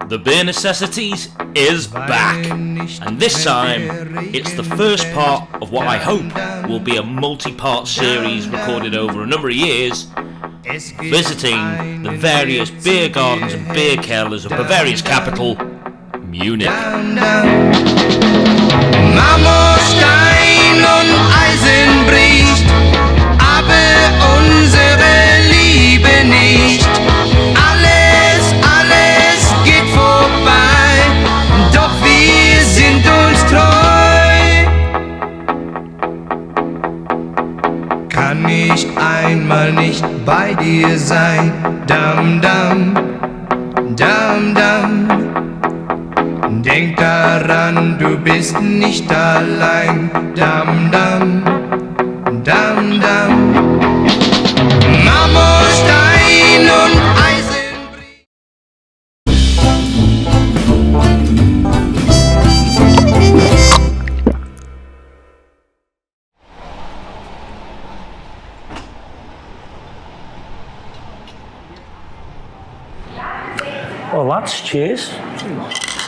The Beer Necessities is back, and this time it's the first part of what I hope will be a multi-part series recorded over a number of years, visiting the various beer gardens and beer kellers of Bavaria's capital, Munich. Marmor, Stein und Eisen bricht, aber unsere Liebe nicht. Alles geht vorbei, doch wir sind uns treu. Kann ich einmal nicht bei dir sein, dam dam, dam dam. Denk daran, du bist nicht allein, dam dam, dam dam. Marmor, Stein und Eisen. Well, lads, cheers.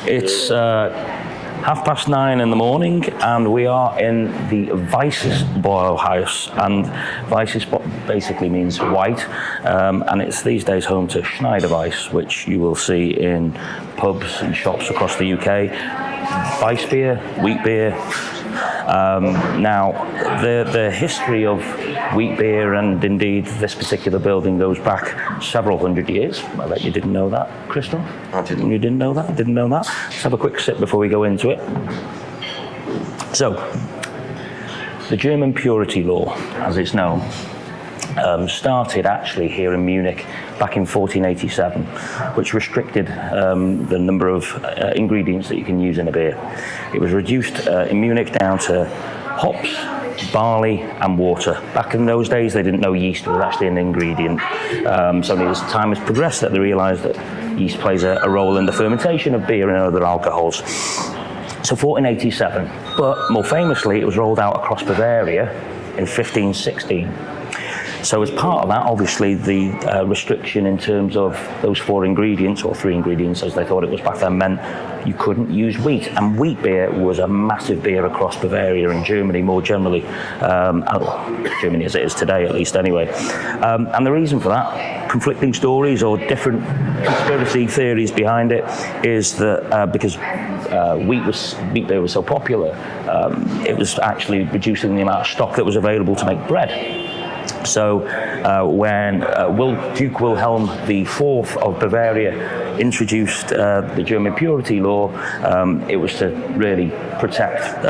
It's 9:30 in the morning, and we are in the Weisses Bräuhaus, and Weisses basically means white, and it's these days home to Schneider Weiss, which you will see in pubs and shops across the UK. Weiss beer, wheat beer. Now, the history of wheat beer and indeed this particular building goes back several hundred years. I bet you didn't know that, Crystal? I didn't. You didn't know that? I didn't know that. Let's have a quick sip before we go into it. So, the German purity law, as it's known, started actually here in Munich back in 1487, which restricted the number of ingredients that you can use in a beer. It was reduced in Munich down to hops, barley and water. Back in those days they didn't know yeast was actually an ingredient, so as time has progressed that they realised that yeast plays a role in the fermentation of beer and other alcohols. So 1487, but more famously it was rolled out across Bavaria in 1516. So as part of that, obviously the restriction in terms of those 4 ingredients, or 3 ingredients as they thought it was back then, meant you couldn't use wheat. And wheat beer was a massive beer across Bavaria and Germany more generally, Germany as it is today at least anyway. And the reason for that, conflicting stories or different conspiracy theories behind it, is that because wheat beer was so popular, it was actually reducing the amount of stock that was available to make bread. So when Duke Wilhelm IV of Bavaria introduced the German purity law, it was to really protect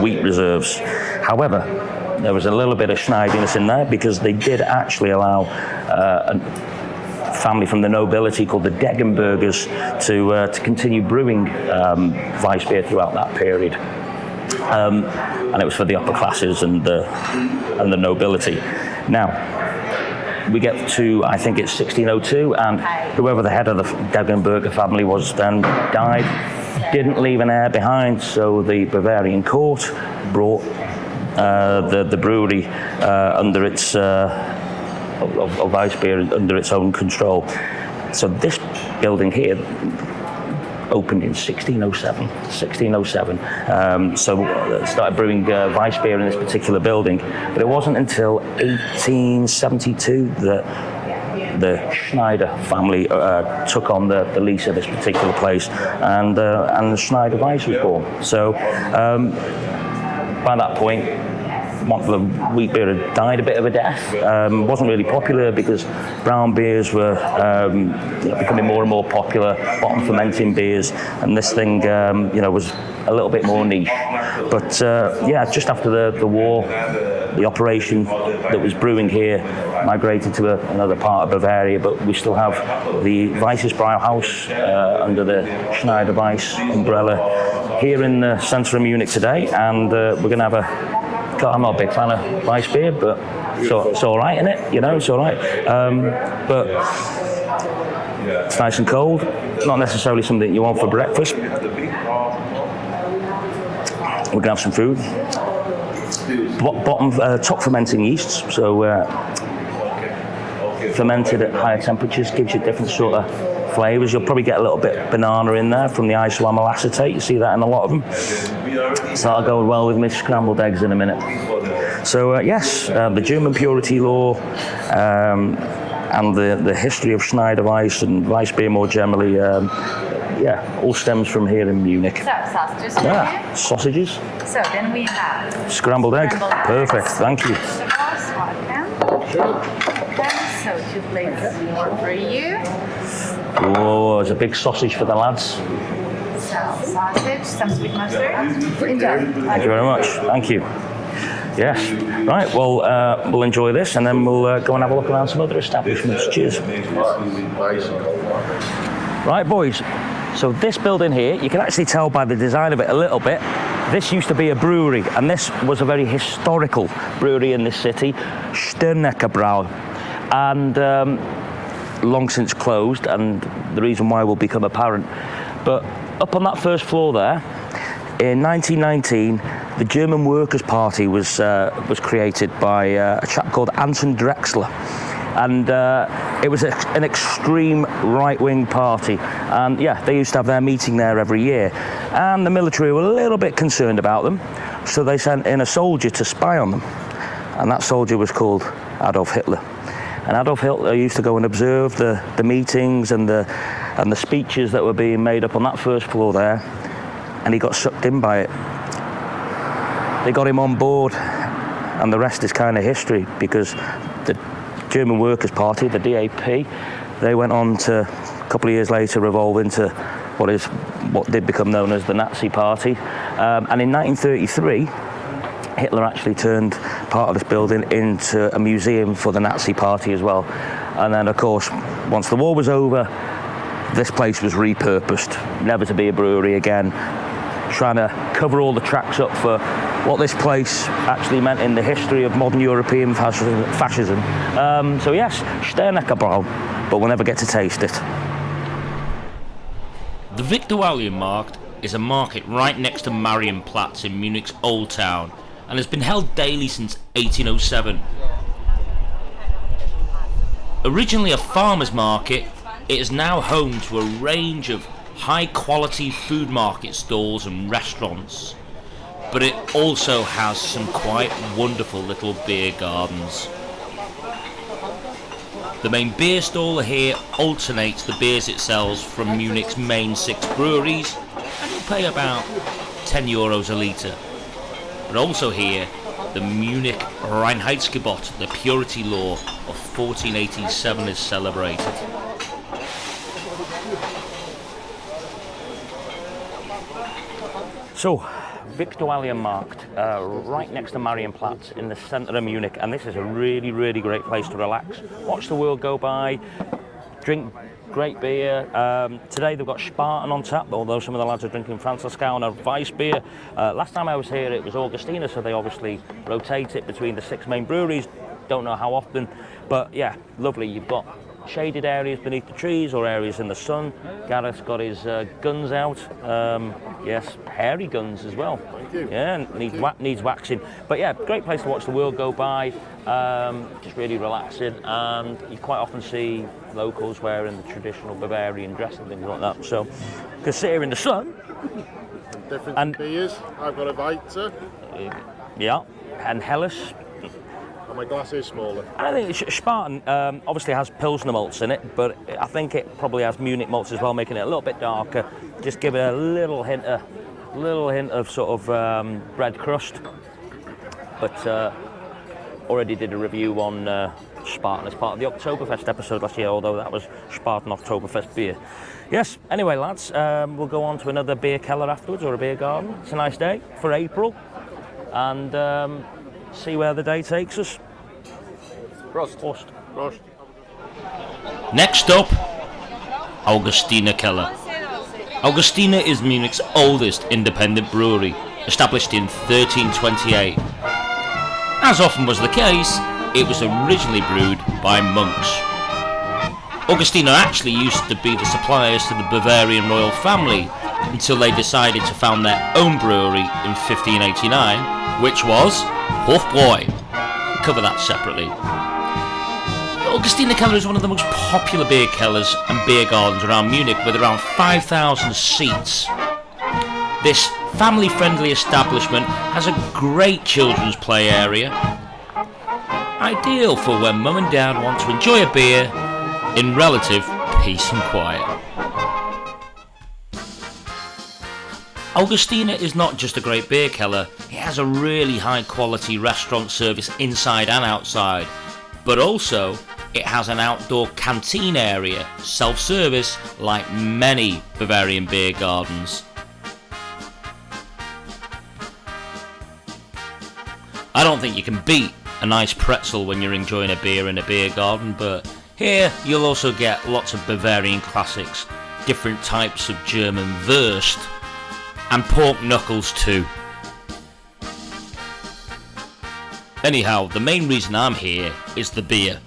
wheat reserves. However, there was a little bit of schneidiness in there, because they did actually allow a family from the nobility called the Degenbergers to continue brewing Weiss beer throughout that period. And it was for the upper classes and the nobility. Now, we get to, I think it's 1602, and whoever the head of the Degenberger family was then died, didn't leave an heir behind, so the Bavarian court brought the brewery under its, of Weiss beer under its own control. So this building here opened in 1607. So started brewing Weiss beer in this particular building, but it wasn't until 1872 that the Schneider family took on the lease of this particular place, and the Schneider Weiss was born. So by that point, the wheat beer had died a bit of a death. Wasn't really popular because brown beers were becoming more and more popular, bottom fermenting beers, and this thing was a little bit more niche. But just after the war, the operation that was brewing here migrated to another part of Bavaria, but we still have the Weisses Bräuhaus under the Schneider Weiss umbrella here in the centre of Munich today, and we're going to have I'm not a big fan of Weiss beer, but it's all right, isn't it? It's all right. But it's nice and cold. Not necessarily something you want for breakfast. We're going to have some food. Top fermenting yeasts, so fermented at higher temperatures gives you different sort of flavours. You'll probably get a little bit of banana in there from the isoamyl acetate. You see that in a lot of them. So that'll go well with my scrambled eggs in a minute. So yes, the German purity law and the history of Schneider Weiss and Weiss beer more generally, all stems from here in Munich. So, sausages for you? Sausages. So then we have Scrambled egg. Perfect, thank you. Okay, so 2 plates more for you. Oh, there's a big sausage for the lads. So, sausage, some sweet mustard. Enjoy. Thank you very much. Thank you. Yes. Right, well, we'll enjoy this and then we'll go and have a look around some other establishments. Cheers. Right, boys. So this building here, you can actually tell by the design of it a little bit. This used to be a brewery, and this was a very historical brewery in this city, Sterneckerbräu, and long since closed, and the reason why will become apparent. But up on that first floor there, in 1919, the German Workers' Party was created by a chap called Anton Drexler. And it was an extreme right-wing party, and they used to have their meeting there every year, and the military were a little bit concerned about them, so they sent in a soldier to spy on them, and that soldier was called Adolf Hitler. And Adolf Hitler used to go and observe the meetings and the speeches that were being made up on that first floor there, and he got sucked in by it. They got him on board, and the rest is kind of history, because the German Workers' Party, the DAP, they went on to, a couple of years later, revolve into what did become known as the Nazi Party. And in 1933, Hitler actually turned part of this building into a museum for the Nazi Party as well. And then, of course, once the war was over, this place was repurposed, never to be a brewery again, trying to cover all the tracks up for what this place actually meant in the history of modern European fascism. So yes, Sterneckerbräu, but we'll never get to taste it. The Viktualienmarkt is a market right next to Marienplatz in Munich's Old Town and has been held daily since 1807. Originally a farmer's market, it is now home to a range of high-quality food market stalls and restaurants, but it also has some quite wonderful little beer gardens. The main beer stall here alternates the beers it sells from Munich's main 6 breweries, and you'll pay about €10 a litre. But also here, the Munich Reinheitsgebot, the purity law of 1487, is celebrated. So, Viktualienmarkt, right next to Marienplatz in the centre of Munich, and this is a really, really great place to relax, watch the world go by, drink great beer. Today they've got Spaten on tap, although some of the lads are drinking Franziskaner Weiss beer. Last time I was here it was Augustiner, so they obviously rotate it between the 6 main breweries, don't know how often, but yeah, lovely. You've got shaded areas beneath the trees or areas in the sun. Gareth's got his guns out. Yes, hairy guns as well. Thank you. Yeah, needs waxing. But yeah, great place to watch the world go by. Just really relaxing, and you quite often see locals wearing the traditional Bavarian dress and things like that. So, you can sit here in the sun. Different beers. I've got a Weisse. Yeah, and Helles. My glass is smaller. I think Spaten obviously has Pilsner malts in it, but I think it probably has Munich malts as well, making it a little bit darker. Just give it a little hint of sort of bread crust. But already did a review on Spaten as part of the Oktoberfest episode last year, although that was Spaten Oktoberfest beer. Yes, anyway lads, we'll go on to another beer Keller afterwards, or a beer garden. It's a nice day for April, and see where the day takes us. Prost. Next up, Augustiner Keller. Augustiner is Munich's oldest independent brewery, established in 1328. As often was the case, it was originally brewed by monks. Augustiner actually used to be the suppliers to the Bavarian royal family until they decided to found their own brewery in 1589, which was Hofbräu. We'll cover that separately. Augustiner Keller is one of the most popular beer kellers and beer gardens around Munich, with around 5,000 seats. This family-friendly establishment has a great children's play area, ideal for when mum and dad want to enjoy a beer in relative peace and quiet. Augustiner is not just a great beer keller, it has a really high quality restaurant service inside and outside, but also it has an outdoor canteen area, self-service, like many Bavarian beer gardens. I don't think you can beat a nice pretzel when you're enjoying a beer in a beer garden, but here you'll also get lots of Bavarian classics, different types of German Wurst, and pork knuckles too. Anyhow, the main reason I'm here is the beer,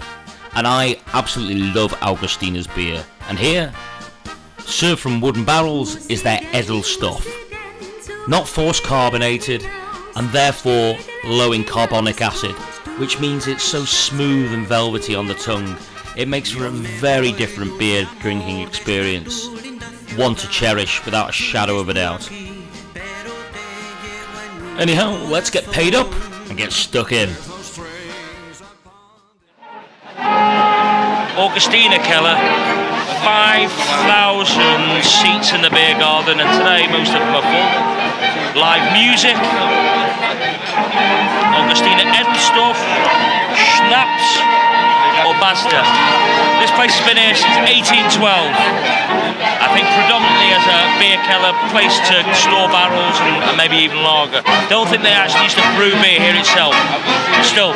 and I absolutely love Augustiner's beer. And here, served from wooden barrels, is their Edelstoff. Not force carbonated, and therefore low in carbonic acid, which means it's so smooth and velvety on the tongue. It makes for a very different beer drinking experience, one to cherish without a shadow of a doubt. Anyhow, let's get paid up and get stuck in. Augustiner Keller, 5,000 seats in the beer garden, and today most of them are full. Live music, Augustiner Edelstoff, Schnapps or Basta. This place has been here since 1812. I think predominantly as a beer keller, place to store barrels and maybe even lager. Don't think they actually used to brew beer here itself. Still,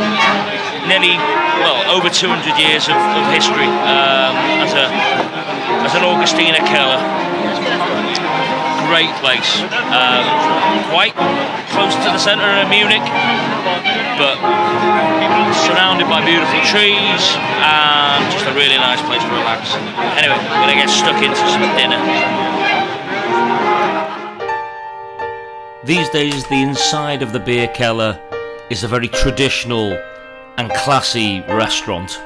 nearly, over 200 years of history as an Augustiner keller. Great place, quite close to the centre of Munich, but surrounded by beautiful trees and just a really nice place to relax. Anyway, we're going to get stuck into some dinner. These days, the inside of the beer keller is a very traditional and classy restaurant.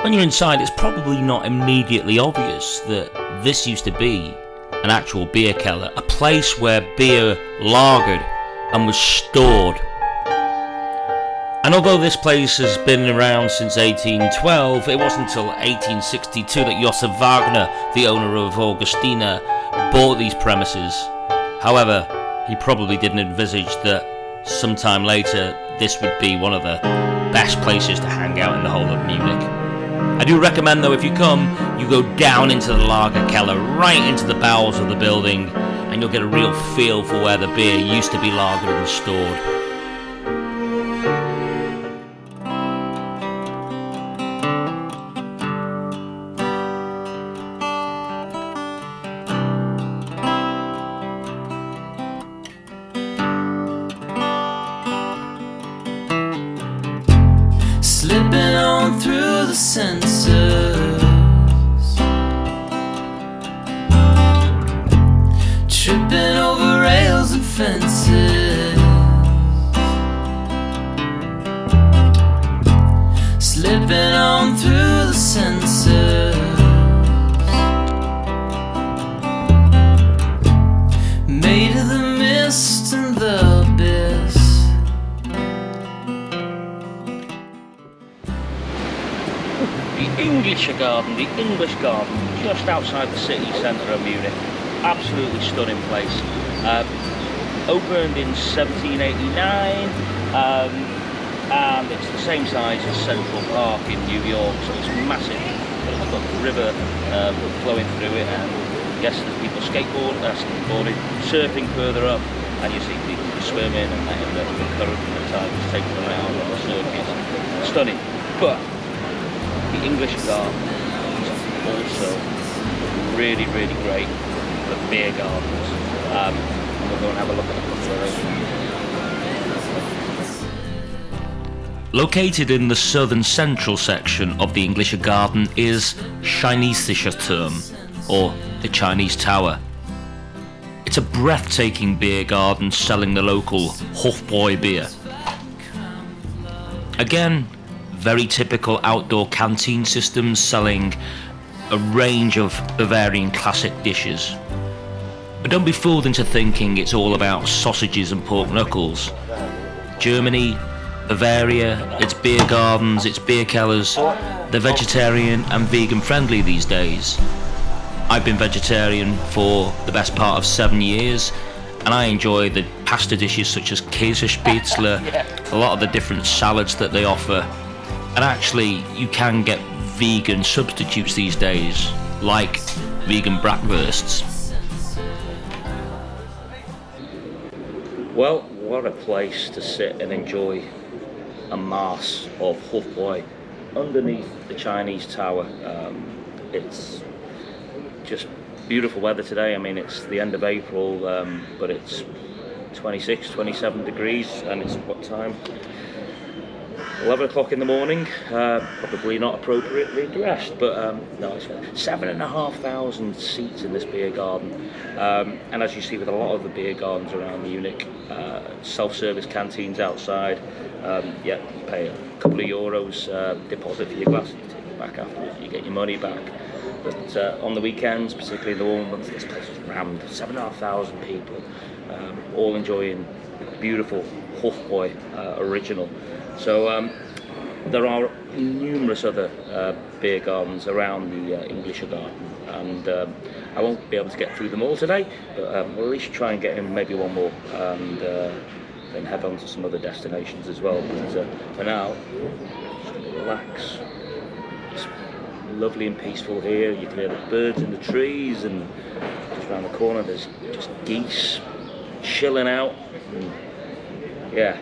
When you're inside, it's probably not immediately obvious that this used to be an actual beer keller, a place where beer lagered and was stored. And although this place has been around since 1812, it wasn't until 1862 that Josef Wagner, the owner of Augustiner, bought these premises. However, he probably didn't envisage that sometime later this would be one of the best places to hang out in the whole of Munich. I do recommend, though, if you come, you go down into the lager keller, right into the bowels of the building, and you'll get a real feel for where the beer used to be lagered and stored. Slipping on through the sensors, tripping over rails and fences, slipping on through the sensors, made of the mist and the abyss. Englischer Garten, the English Garden, just outside the city centre of Munich. Absolutely stunning place. Opened in 1789, and it's the same size as Central Park in New York, so it's massive. It's got the river flowing through it, and yes, there's people skateboarding, surfing further up, and you see people swimming and letting the current and the tide just take them around on the circuits. Stunning, but the English Garden is also really, really great for beer gardens. And we'll go and have a look at a couple of those. Located in the southern central section of the Englischer Garten is Chinesischer Turm, or the Chinese Tower. It's a breathtaking beer garden selling the local Hofbräu beer. Again, very typical outdoor canteen systems selling a range of Bavarian classic dishes. But don't be fooled into thinking it's all about sausages and pork knuckles. Germany, Bavaria, its beer gardens, its beer kellers, they're vegetarian and vegan friendly these days. I've been vegetarian for the best part of 7 years, and I enjoy the pasta dishes such as Käsespätzle, a lot of the different salads that they offer. And actually, you can get vegan substitutes these days, like vegan bratwursts. Well, what a place to sit and enjoy a mass of Hofbräu underneath the Chinese tower. It's just beautiful weather today. I mean, it's the end of April, but it's 26, 27 degrees, and it's what time? 11 o'clock in the morning. Probably not appropriately dressed, but no, it's 7,500 seats in this beer garden. And as you see with a lot of the beer gardens around Munich, self-service canteens outside. Yeah, you pay a couple of euros deposit for your glass, you take it back afterwards, you get your money back. But on the weekends, particularly in the warm months, this place is rammed. 7,500 people, all enjoying beautiful Hofbräu original. So there are numerous other beer gardens around the Englischer Garten, and I won't be able to get through them all today, but we'll at least try and get in maybe one more, and then head on to some other destinations as well. But for now, just going to relax. It's lovely and peaceful here. You can hear the birds in the trees, and just around the corner there's just geese chilling out. And yeah,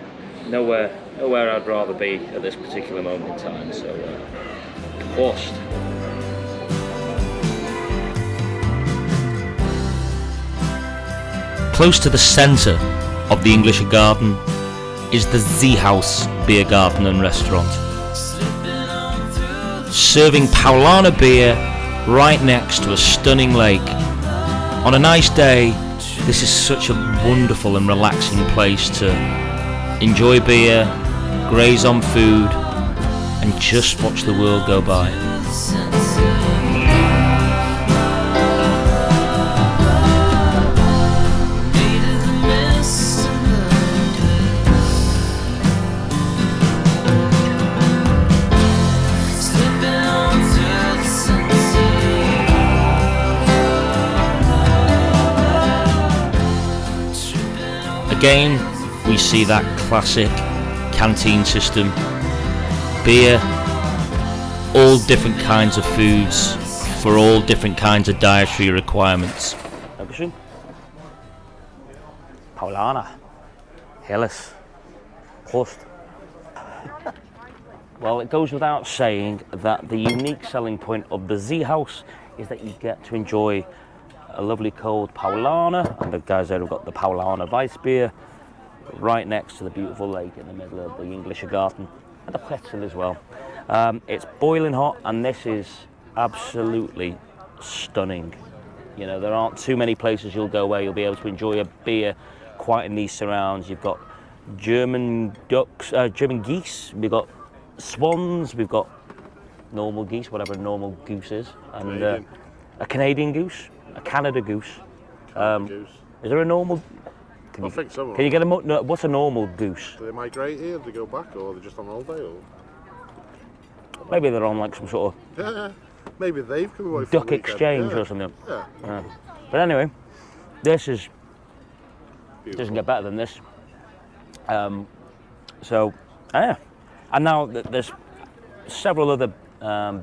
nowhere I'd rather be at this particular moment in time. So, Prost. Close to the centre of the Englischer Garten is the Seehaus Beer Garden and Restaurant, serving Paulaner beer right next to a stunning lake. On a nice day, this is such a wonderful and relaxing place to enjoy beer, graze on food, and just watch the world go by. Again, we see that classic canteen system. Beer, all different kinds of foods for all different kinds of dietary requirements. Dankeschön. Paulaner. Helles. Prost. Well, it goes without saying that the unique selling point of the Seehaus is that you get to enjoy a lovely cold Paulaner, and the guys there have got the Paulaner Weiss beer right next to the beautiful lake in the middle of the Englischer Garten, and the pretzel as well. It's boiling hot, and this is absolutely stunning. You know, there aren't too many places you'll go where you'll be able to enjoy a beer quite in these surrounds. You've got German ducks, German geese, we've got swans, we've got normal geese, whatever a normal goose is, and a Canadian goose, a Canada goose. Goose. Is there a normal? I think so. Can you get a no, what's a normal goose? Do they migrate here? Do they go back, or are they just on holiday? Or? Maybe they're on like some sort of Yeah, maybe they've come away from duck the weekend. exchange Yeah. or something. Yeah. But anyway, this is Beautiful. doesn't get better than this. And now there's several other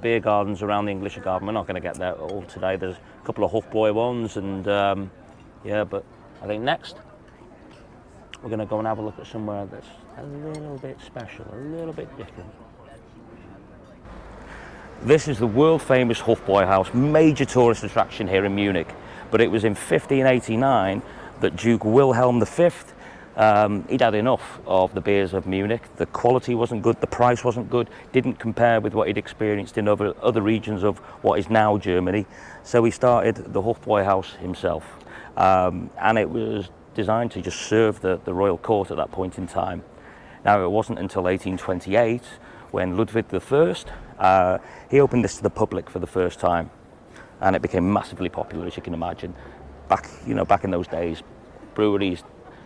beer gardens around the Englischer Garden. We're not going to get there all today. There's a couple of Hofbräu ones, and but I think next we're going to go and have a look at somewhere that's a little bit special, a little bit different. This is the world famous Hofbräuhaus, major tourist attraction here in Munich. But it was in 1589 that Duke Wilhelm V, he'd had enough of the beers of Munich. The quality wasn't good, the price wasn't good, didn't compare with what he'd experienced in other regions of what is now Germany. So he started the Hofbräuhaus himself. And it was designed to just serve the royal court at that point in time. Now, it wasn't until 1828 when Ludwig I, he opened this to the public for the first time, and it became massively popular, as you can imagine. Back in those days, breweries,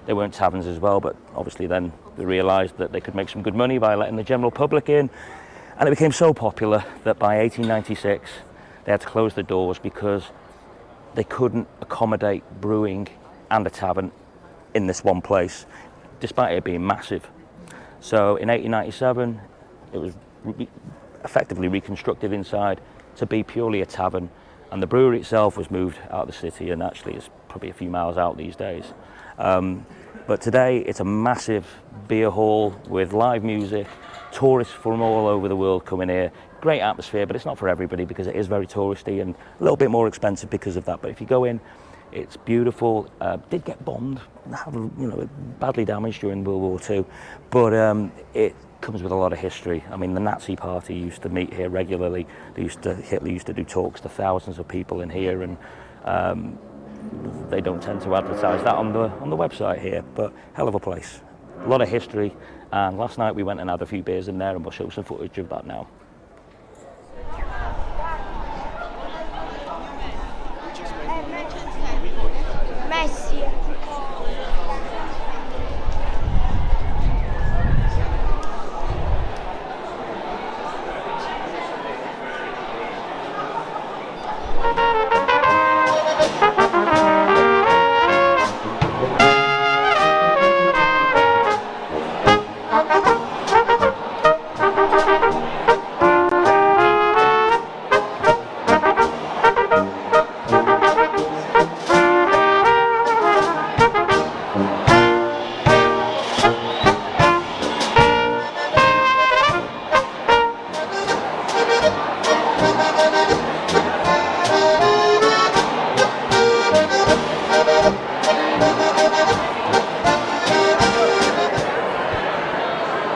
they weren't taverns as well, but obviously then they realised that they could make some good money by letting the general public in, and it became so popular that by 1896 they had to close the doors because they couldn't accommodate brewing and a tavern in this one place, despite it being massive. So in 1897, it was effectively reconstructed inside to be purely a tavern, and the brewery itself was moved out of the city, and actually it's probably a few miles out these days. But today it's a massive beer hall with live music, tourists from all over the world coming here. Great atmosphere, but it's not for everybody because it is very touristy and a little bit more expensive because of that. But if you go in, it's beautiful. Did get bombed, badly damaged during World War II, but it comes with a lot of history. I mean, the Nazi Party used to meet here regularly. Hitler used to do talks to thousands of people in here, and they don't tend to advertise that on the website here. But hell of a place, a lot of history. And last night we went and had a few beers in there, and we'll show some footage of that now. Messi.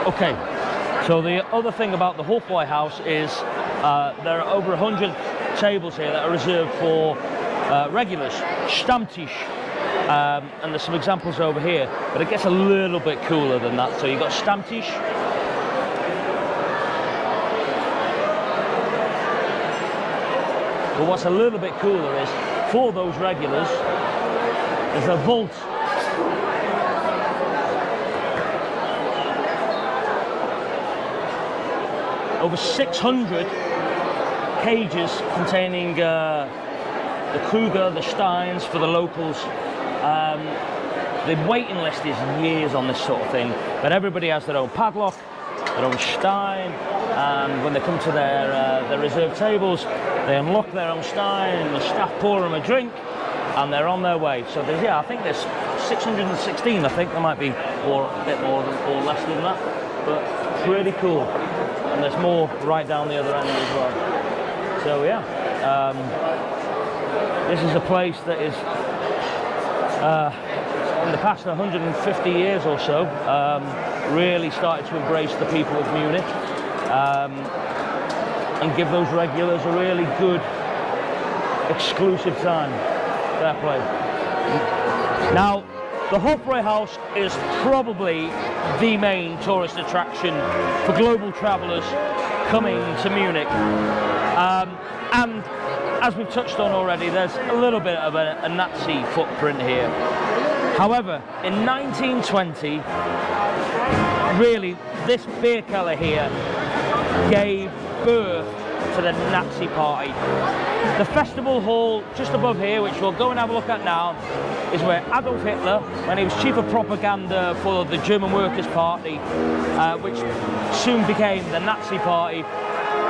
Okay, so the other thing about the Hofbräuhaus is there are over 100 tables here that are reserved for regulars, Stammtisch, and there's some examples over here, but it gets a little bit cooler than that. So you've got Stammtisch, but what's a little bit cooler is, for those regulars, there's a vault. Over 600 cages containing the Kruger, the Steins for the locals. The waiting list is years on this sort of thing, but everybody has their own padlock, their own Stein, and when they come to their reserved tables, they unlock their own Stein, the staff pour them a drink, and they're on their way. So there's, I think there's 616, I think there might be, or a bit more than, or less than that, but pretty cool. And there's more right down the other end as well. So yeah, this is a place that is, in the past 150 years or so, really started to embrace the people of Munich and give those regulars a really good, exclusive time. Fair play. Now, the Hofbräuhaus is probably the main tourist attraction for global travellers coming to Munich. And as we've touched on already, there's a little bit of a Nazi footprint here. However, in 1920, really, this beer cellar here gave birth to the Nazi Party. The festival hall just above here, which we'll go and have a look at now, is where Adolf Hitler, when he was chief of propaganda for the German Workers' Party, which soon became the Nazi Party,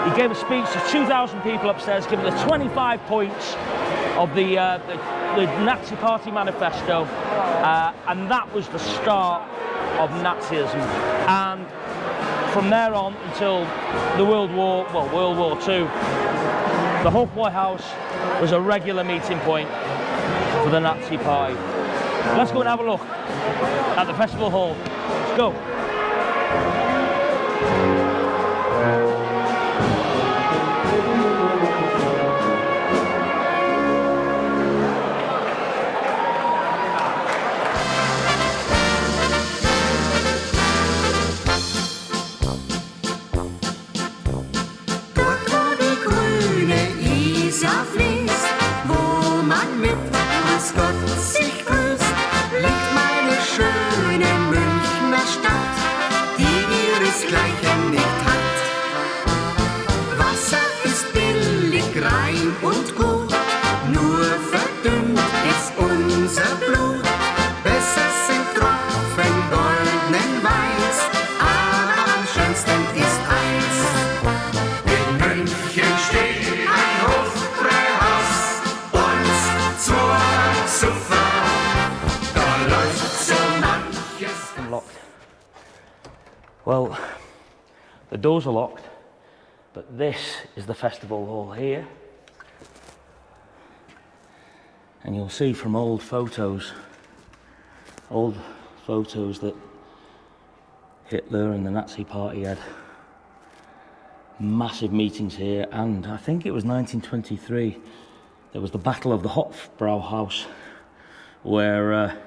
he gave a speech to 2,000 people upstairs, giving the 25 points of the Nazi Party manifesto, and that was the start of Nazism. And from there on until the World War II, the Hofbräuhaus was a regular meeting point for the Nazi Party. Let's go and have a look at the festival hall. Let's go. fließt, wo man mit Grüß Gott sich grüßt, liegt meine schöne Münchner Stadt, die ihresgleichen nicht hat. Wasser ist billig, rein und gut, nur verdünnt ist unser Blut. Besser sind Tropfen goldenen Weins, aber am schönsten ist eins. In München steht ein Hofbräuhaus, uns zur Zufahrt, da läuft so manches. Locked. Well, the doors are locked, but this is the festival hall here. And you'll see from old photos that Hitler and the Nazi party had massive meetings here, and I think it was 1923, there was the Battle of the Hofbräuhaus, where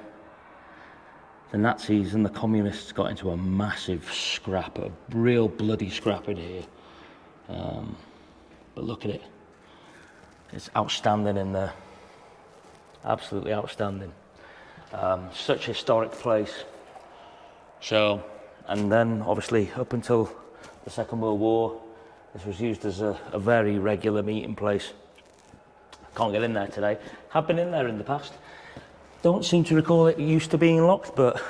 the Nazis and the communists got into a massive scrap, a real bloody scrap in here. But look at it, it's outstanding in there. Absolutely outstanding. Such a historic place. So, and then obviously up until the Second World War, this was used as a very regular meeting place. Can't get in there today. Have been in there in the past. Don't seem to recall it used to being locked, but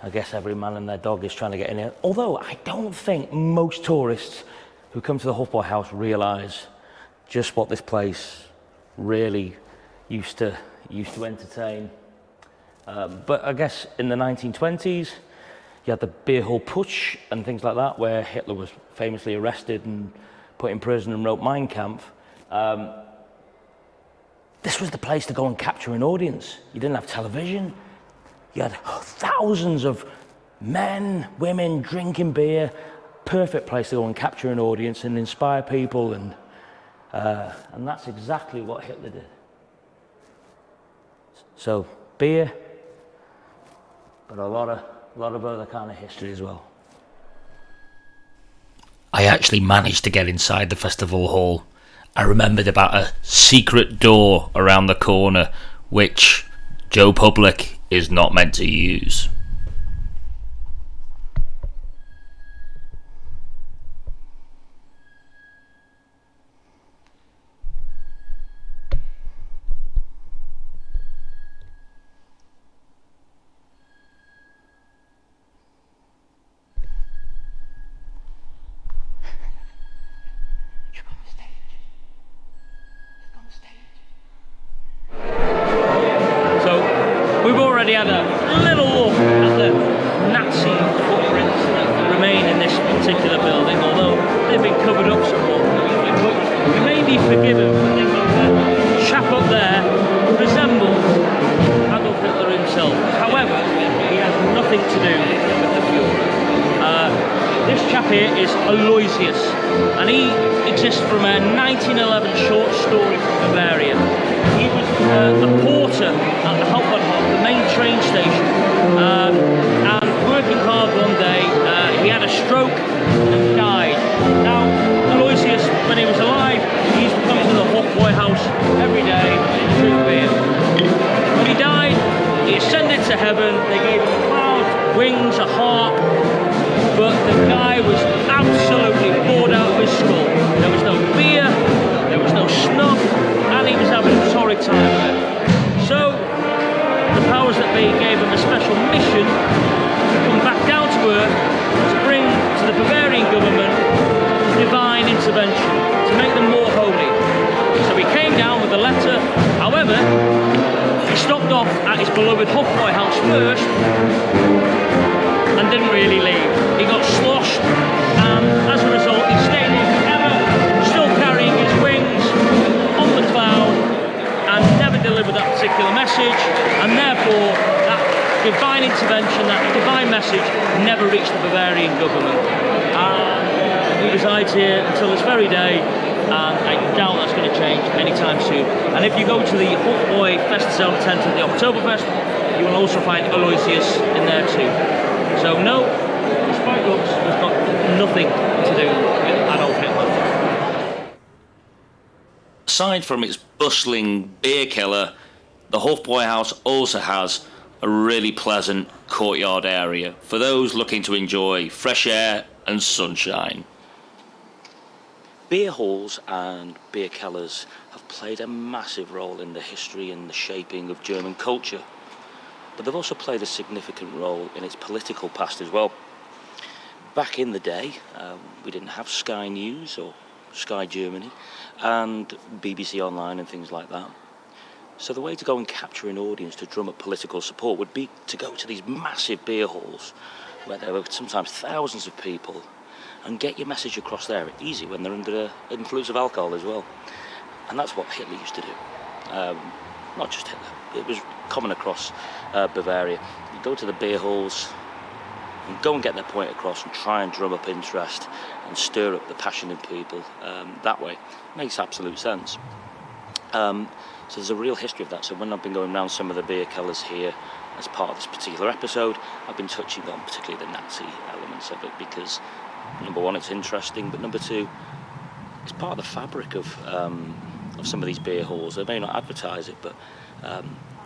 I guess every man and their dog is trying to get in here. Although I don't think most tourists who come to the Hofbräuhaus realise just what this place really used to entertain. But I guess in the 1920s, you had the beer hall putsch and things like that, where Hitler was famously arrested and put in prison and wrote Mein Kampf. This was the place to go and capture an audience. You didn't have television. You had thousands of men, women drinking beer. Perfect place to go and capture an audience and inspire people, and that's exactly what Hitler did. So beer, but a lot of other kind of history as well. I actually managed to get inside the festival hall. I remembered about a secret door around the corner, which Joe Public is not meant to use. Had a little look at the Nazi footprints that remain in this particular building, although they've been covered up somewhat. We may be forgiven for things like that. The chap up there resembles Adolf Hitler himself. However, he has nothing to do with the Führer. This chap here is Aloysius, and he exists from a 1911 short story from Bavaria. He was a porter at the Hauptbahnhof, the main train station, and working hard one day, he had a stroke and died. Now, Aloysius, when he was alive, he used to come to the Hofbräuhaus every day and drink beer. When he died, he ascended to heaven. They gave him clouds, wings, a harp, but the guy was absolutely bored out of his skull. There was no beer, there was no snuff, and he was having a torrid time of it. So, the powers that be gave him a special mission to come back down to earth to bring to the Bavarian government divine intervention, to make them more holy. So he came down with a letter. However, he stopped off at his beloved Hofbräuhaus first and didn't really leave. He got sloshed, and as a result he stayed there forever, still carrying his wings on the cloud, and never delivered that particular message, and therefore that divine intervention, that divine message never reached the Bavarian government. He resides here until this very day, and I doubt that's going to change anytime soon. And if you go to the Hofbräu Zone tent at the Oktoberfest, you will also find Aloysius in there too. So no, despite looks, it's got nothing to do with Adolf Hitler. Aside from its bustling beer keller, the Hofbräuhaus also has a really pleasant courtyard area for those looking to enjoy fresh air and sunshine. Beer halls and beer kellers have played a massive role in the history and the shaping of German culture, but they've also played a significant role in its political past as well. Back in the day, we didn't have Sky News or Sky Germany and BBC Online and things like that. So the way to go and capture an audience to drum up political support would be to go to these massive beer halls where there were sometimes thousands of people and get your message across there easy when they're under the influence of alcohol as well. And that's what Hitler used to do. Not just Hitler, it was common across Bavaria. You go to the beer halls and go and get their point across and try and drum up interest and stir up the passion in people that way. Makes absolute sense. So there's a real history of that. So when I've been going around some of the beer kellers here as part of this particular episode, I've been touching on particularly the Nazi elements of it because, number one, it's interesting, but number two, it's part of the fabric of some of these beer halls. They may not advertise it, but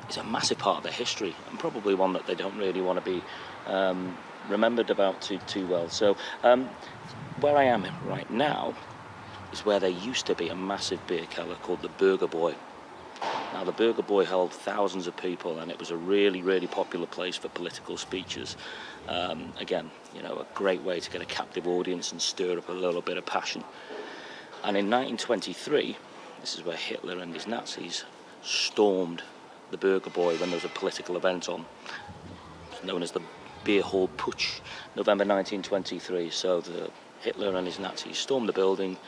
it's a massive part of their history and probably one that they don't really want to be remembered about too well. So where I am right now is where there used to be a massive beer keller called the Bürgerbräu. Now the Bürgerbräu held thousands of people and it was a really, really popular place for political speeches. Again, you know, a great way to get a captive audience and stir up a little bit of passion. And in 1923, this is where Hitler and his Nazis stormed the Bürgerbräu when there was a political event on. It's known as the Beer Hall Putsch, November 1923. So Hitler and his Nazis stormed the building,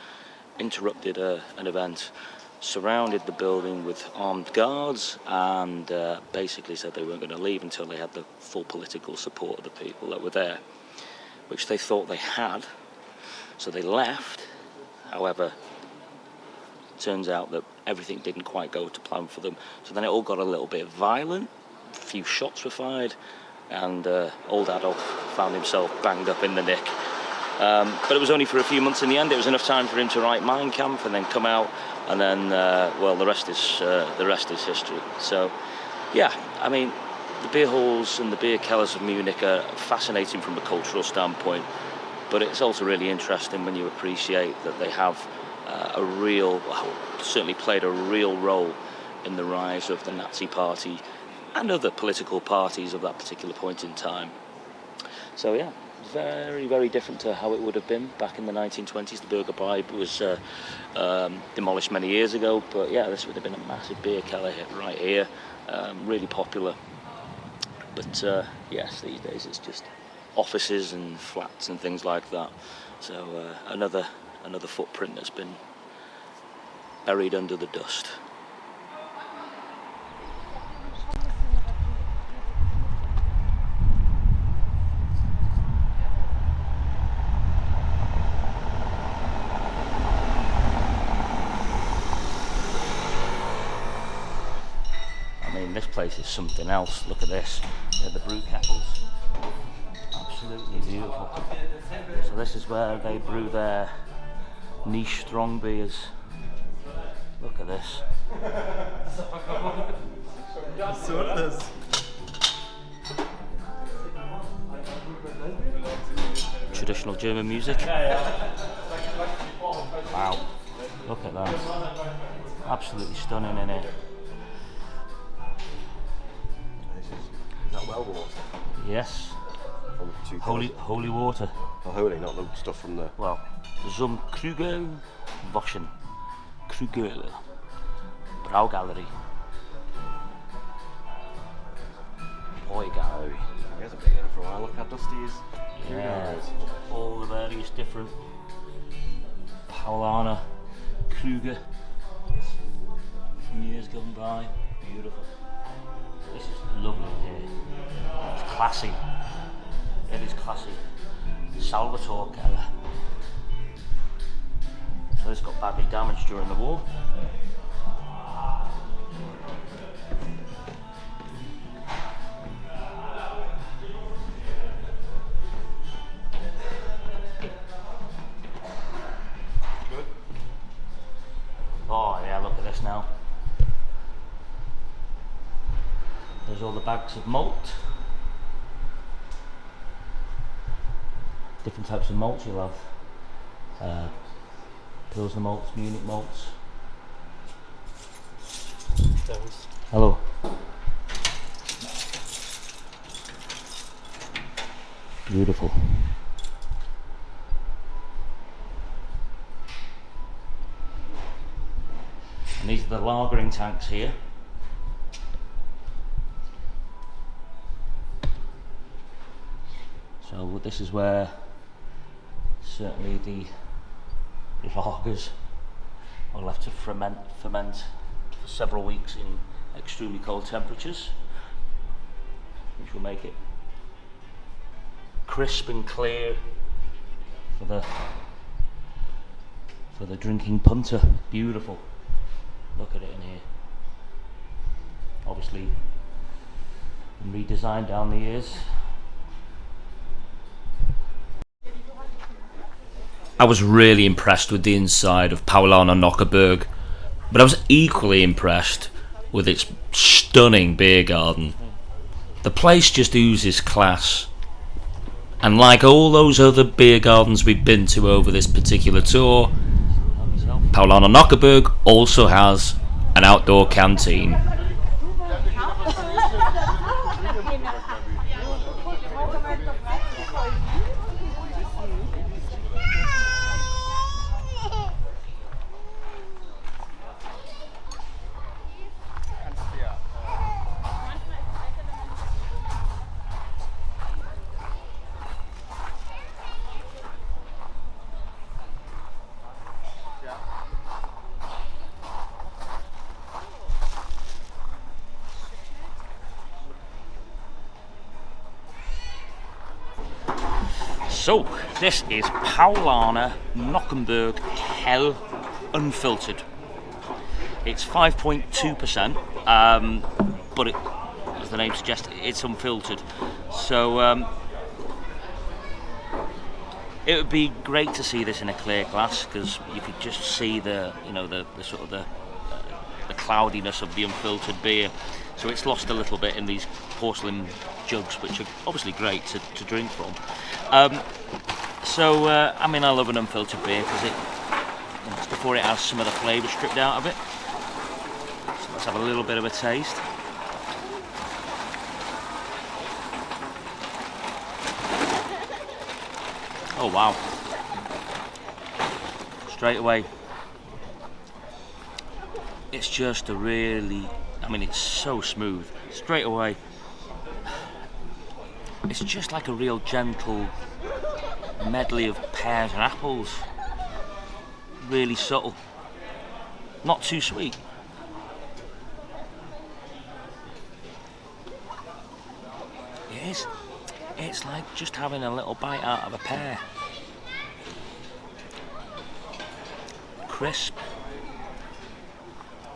interrupted an event, surrounded the building with armed guards, and basically said they weren't going to leave until they had the full political support of the people that were there, which they thought they had. So they left. However, it turns out that everything didn't quite go to plan for them. So then it all got a little bit violent. A few shots were fired, and old Adolf found himself banged up in the nick. But it was only for a few months in the end. It was enough time for him to write Mein Kampf and then come out, and then well, the rest is history. So yeah, I mean, the beer halls and the beer kellers of Munich are fascinating from a cultural standpoint, but it's also really interesting when you appreciate that they have certainly played a real role in the rise of the Nazi Party and other political parties of that particular point in time. So yeah, very, very different to how it would have been back in the 1920s. The Bürgerbräu was demolished many years ago, but yeah, this would have been a massive beer keller right here, really popular. But yes, these days it's just offices and flats and things like that. So another footprint that's been buried under the dust. This place is something else. Look at this. They're the brew kettles. Absolutely beautiful. So this is where they brew their niche strong beers. Look at this. Traditional German music. Wow. Look at that. Absolutely stunning in here. Is that well water? Yes. Holy water. Oh, holy, not the stuff from the... Well, zum Krügel waschen. Krügel. Braugallery. Boy gallery. He hasn't been here for a while. Look how dusty he is. Yeah. All the various different Paulaner, Krüger from years gone by. Beautiful. This is lovely here. It's classy. It is classy. Salvatore Keller. So this got badly damaged during the war. Good. Oh yeah, look this now. There's all the bags of malt. Different types of malts you'll have. Pilsner malts, Munich malts. Hello. Beautiful. And these are the lagering tanks here. So this is where certainly the lagers are left to ferment for several weeks in extremely cold temperatures, which will make it crisp and clear for the drinking punter. Beautiful. Look at it in here. Obviously redesigned down the years. I was really impressed with the inside of Paulaner Nockherberg, but I was equally impressed with its stunning beer garden. The place just oozes class, and like all those other beer gardens we've been to over this particular tour, Paulaner Nockherberg also has an outdoor canteen. So, this is Paulaner Nockherberg Hell Unfiltered. It's 5.2%, but it, as the name suggests, it's unfiltered. So, it would be great to see this in a clear glass, because you could just see the sort of the cloudiness of the unfiltered beer. So it's lost a little bit in these porcelain jugs, which are obviously great to drink from. I mean, I love an unfiltered beer because it's before it has some of the flavour stripped out of it. So let's have a little bit of a taste. Oh wow! Straight away, it's just a really, I mean, it's so smooth. Straight away, it's just like a real gentle medley of pears and apples. Really subtle, not too sweet. It is. It's like just having a little bite out of a pear. Crisp.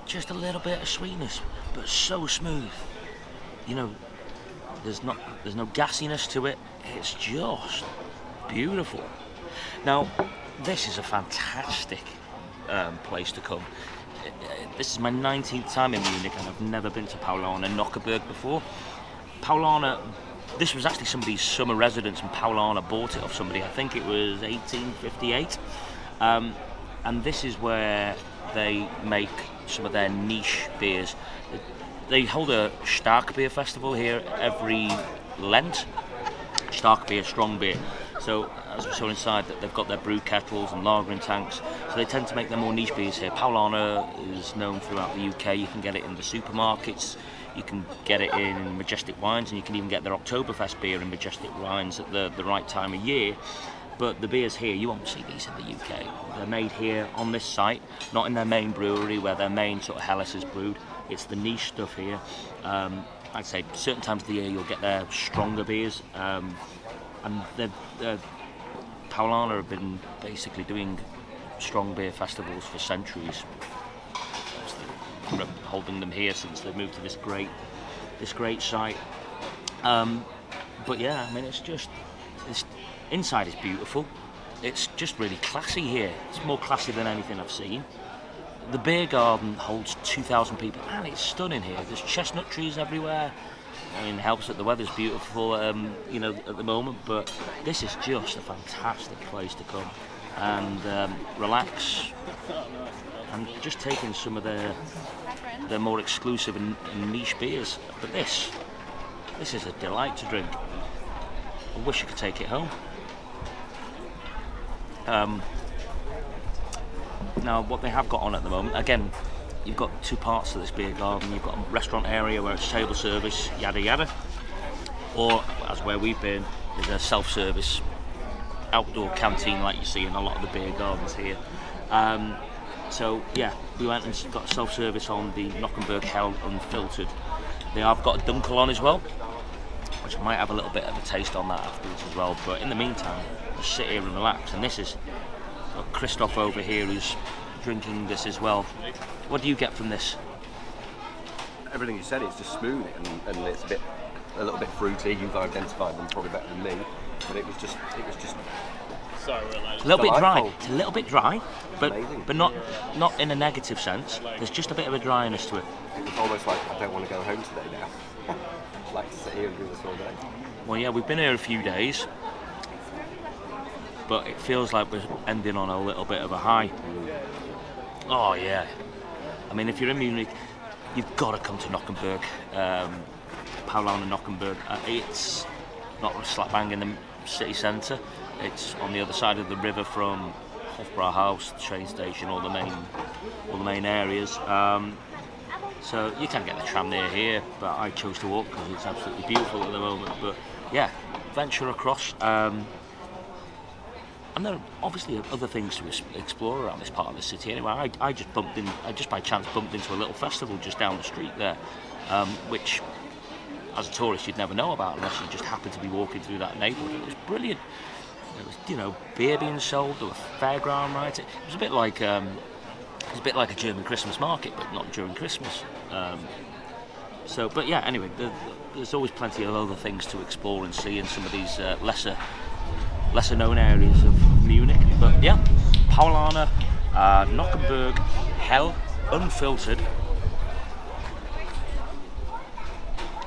Just a little bit of sweetness, but so smooth. You know, there's no gassiness to it. It's just beautiful. Now, this is a fantastic place to come. This is my 19th time in Munich, and I've never been to Paulaner Nockherberg before. Paulaner, this was actually somebody's summer residence, and Paulaner bought it off somebody. I think it was 1858, and this is where they make some of their niche beers. They hold a Stark beer festival here every Lent. Stark beer, strong beer. So as we saw inside, that they've got their brew kettles and lagering tanks. So they tend to make their more niche beers here. Paulaner is known throughout the UK. You can get it in the supermarkets. You can get it in Majestic Wines, and you can even get their Oktoberfest beer in Majestic Wines at the right time of year. But the beers here, you won't see these in the UK. They're made here on this site, not in their main brewery where their main sort of Helles is brewed. It's the niche stuff here. I'd say certain times of the year you'll get their stronger beers. And Paulaner have been basically doing strong beer festivals for centuries. Holding them here since they moved to this great site. But yeah, I mean, it's inside is beautiful. It's just really classy here. It's more classy than anything I've seen. the beer garden holds 2,000 people, and it's stunning here. There's chestnut trees everywhere. I mean, it helps that the weather's beautiful, you know, at the moment. But this is just a fantastic place to come and relax, and just take in some of their more exclusive and niche beers. But this is a delight to drink. I wish I could take it home. Now, what they have got on at the moment, again, you've got two parts to this beer garden. You've got a restaurant area where it's table service, yada yada, or as where we've been, is a self-service outdoor canteen like you see in a lot of the beer gardens here. So yeah, we went and got self-service on the Nockherberg Hell Unfiltered. They have got a Dunkel on as well, which I might have a little bit of a taste on that afterwards as well. But in the meantime, just sit here and relax. And this is Christoph over here who's drinking this as well. What do you get from this? Everything you said, it's just smooth and it's a little bit fruity. You've identified them probably better than me, but it was just a little bit dry. delightful. It's a little bit dry, but Amazing. but not in a negative sense. There's just a bit of a dryness to it. It was almost like I don't want to go home today now. I'd like to sit here and do this all day. Well, yeah, we've been here a few days, but it feels like we're ending on a little bit of a high. Oh yeah, I mean, if you're in Munich, you've got to come to Nockherberg, Paulaner Nockherberg. It's not slap bang in the city centre. It's on the other side of the river from Hofbräuhaus, the train station, all the main areas. So you can get the tram near here, but I chose to walk because it's absolutely beautiful at the moment. But yeah, venture across. And there are obviously other things to explore around this part of the city. Anyway, I just by chance bumped into a little festival just down the street there, which, as a tourist, you'd never know about unless you just happened to be walking through that neighbourhood. It was brilliant. There was, you know, beer being sold. There were fairground rides. It was a bit like a German Christmas market, but not during Christmas. But yeah, anyway, there's always plenty of other things to explore and see in some of these lesser known areas of Munich. But yeah, Paulaner Nockherberg Hell Unfiltered.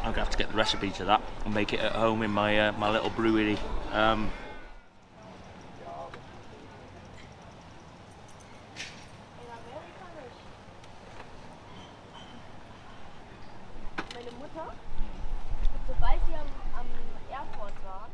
I'm gonna have to get the recipe to that and make it at home in my my little brewery. Sobald sie am Airport waren.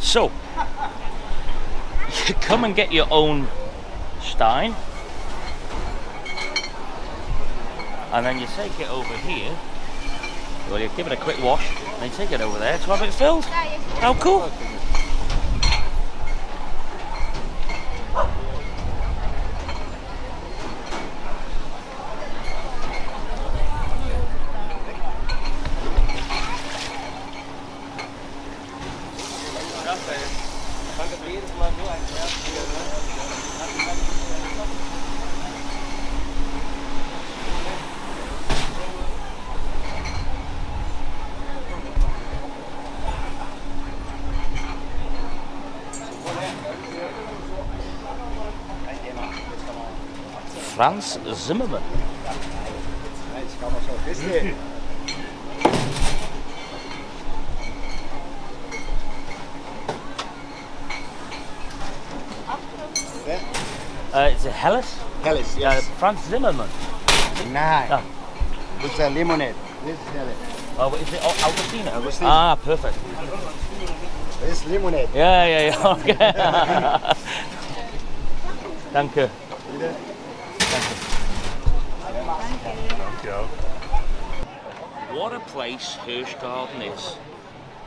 So, you come and get your own stein, and then you take it over here. Well, you give it a quick wash, and then take it over there to have it filled. How cool! Franz Zimmermann. It's a Helles? Helles, yes. Franz Zimmermann. Nein. Ah. It's a lemonade. This is Helles. Oh, is it Augustiner? Augustiner. Ah, perfect. This is lemonade. Yeah, okay. Danke. What a place Hirschgarten is.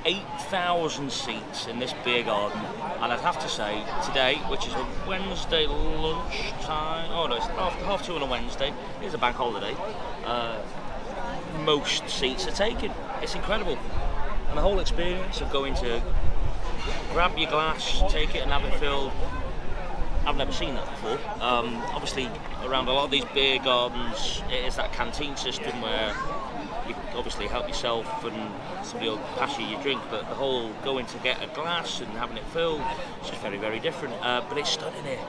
8,000 seats in this beer garden, and I'd have to say today, which is a Wednesday lunchtime, oh no, it's half two on a Wednesday, it is a bank holiday, most seats are taken. It's incredible. And the whole experience of going to grab your glass, take it and have it filled, I've never seen that before. Obviously around a lot of these beer gardens it is that canteen system where you obviously help yourself and somebody will pass you your drink, but the whole going to get a glass and having it filled is just very, very different. But it's stunning here.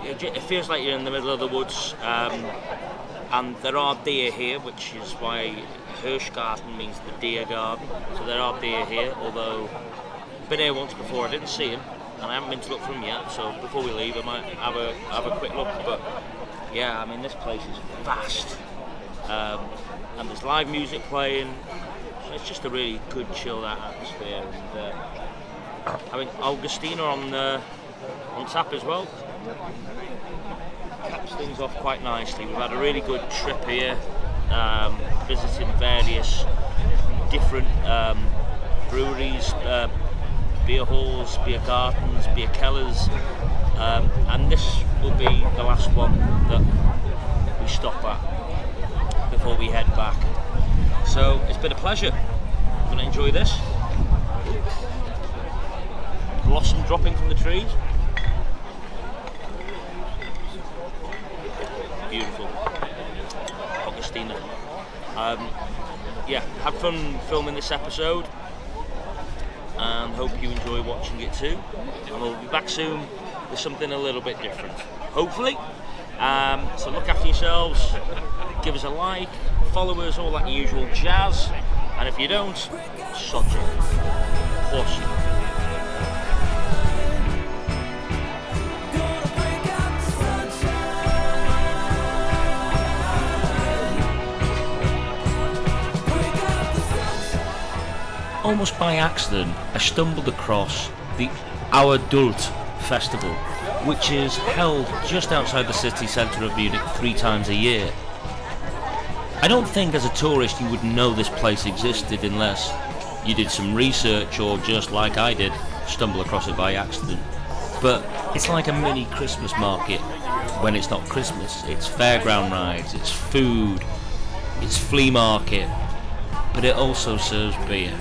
It feels like you're in the middle of the woods, and there are deer here, which is why Hirschgarten means the deer garden. So there are deer here, although I've been here once before, I didn't see him, and I haven't been to look for him yet, so before we leave I might have a quick look. But yeah, I mean, this place is vast. And there's live music playing, so it's just a really good chilled out atmosphere. And I mean, Augustiner on tap as well. Caps things off quite nicely. We've had a really good trip here, visiting various different breweries, beer halls, beer gardens, beer kellers, and this will be the last one that we stop at before we head back. So it's been a pleasure. I'm going to enjoy this. Blossom dropping from the trees. Beautiful. Augustiner. Yeah, had fun filming this episode and hope you enjoy watching it too. And we'll be back soon with something a little bit different, hopefully. So look after yourselves, give us a like, follow us, all that usual jazz, and if you don't, sod you. Horse you. Almost by accident, I stumbled across the Auer Dult festival, which is held just outside the city centre of Munich 3 times a year. I don't think as a tourist you would know this place existed unless you did some research or, just like I did, stumble across it by accident. But it's like a mini Christmas market when it's not Christmas. It's fairground rides, it's food, it's flea market, but it also serves beer.